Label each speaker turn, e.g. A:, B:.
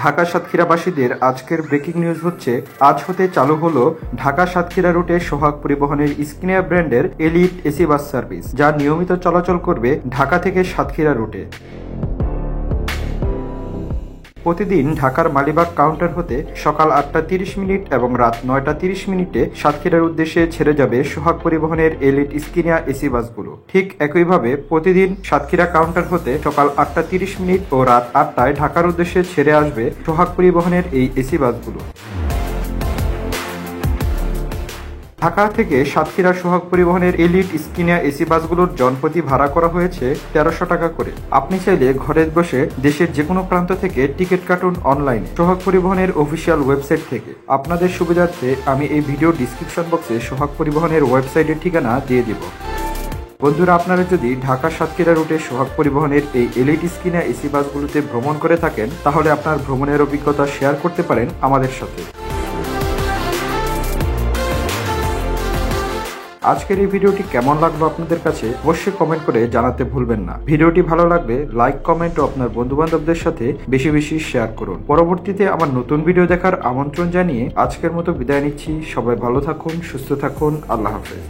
A: ঢাকা সাতক্ষীরাবাসীদের আজকের breaking news হচ্ছে, আজ হতে চালু হলো ঢাকা সাতক্ষীরা রুটে সোহাগ পরিবহনের স্কিনিয়া ব্র্যান্ডের এলিট এসি বাস সার্ভিস, যা নিয়মিত চলাচল করবে ঢাকা থেকে সাতক্ষীরা রুটে। প্রতিদিন ঢাকার মালিবাগ কাউন্টার হতে সকাল 8:30 এবং রাত 9:30 সাতক্ষীরার উদ্দেশ্যে ছেড়ে যাবে সোহাগ পরিবহনের এলিট স্কিনিয়া এসি বাসগুলো। ঠিক একইভাবে প্রতিদিন সাতক্ষীরা কাউন্টার হতে সকাল 8:30 ও রাত 8টায় ঢাকার উদ্দেশ্যে ছেড়ে আসবে সোহাগ পরিবহনের এই এসি বাসগুলো। ঢাকা থেকে সাতক্ষীরা সোহাগ পরিবহনের এলিট স্কিনিয়া এসি বাসগুলোর জনপ্রতি ভাড়া করা হয়েছে 1300 টাকা করে। আপনি চাইলে ঘরে বসে দেশের যে কোনো প্রান্ত থেকে টিকিট কাটুন অনলাইনে সোহাগ পরিবহনের অফিসিয়াল ওয়েবসাইট থেকে। আপনাদের সুবিধার্থে আমি এই ভিডিও ডিসক্রিপশন বক্সে সোহাগ পরিবহনের ওয়েবসাইটের ঠিকানা দিয়ে দিব। বন্ধুরা, আপনারা যদি ঢাকা সাতক্ষীরা রুটে সোহাগ পরিবহনের এই এলিট স্কিনিয়া এসি বাসগুলোতে ভ্রমণ করে থাকেন, তাহলে আপনার ভ্রমণের অভিজ্ঞতা শেয়ার করতে পারেন আমাদের সাথে। আজকের এই ভিডিওটি কেমন লাগলো আপনাদের কাছে অবশ্যই কমেন্ট করে জানাতে ভুলবেন না। ভিডিওটি ভালো লাগলে লাইক, কমেন্ট ও আপনার বন্ধু বান্ধবদের সাথে বেশি বেশি শেয়ার করুন। পরবর্তীতে আমার নতুন ভিডিও দেখার আমন্ত্রণ জানিয়ে আজকের মতো বিদায় নিচ্ছি। সবাই ভালো থাকুন, সুস্থ থাকুন। আল্লাহ হাফেজ।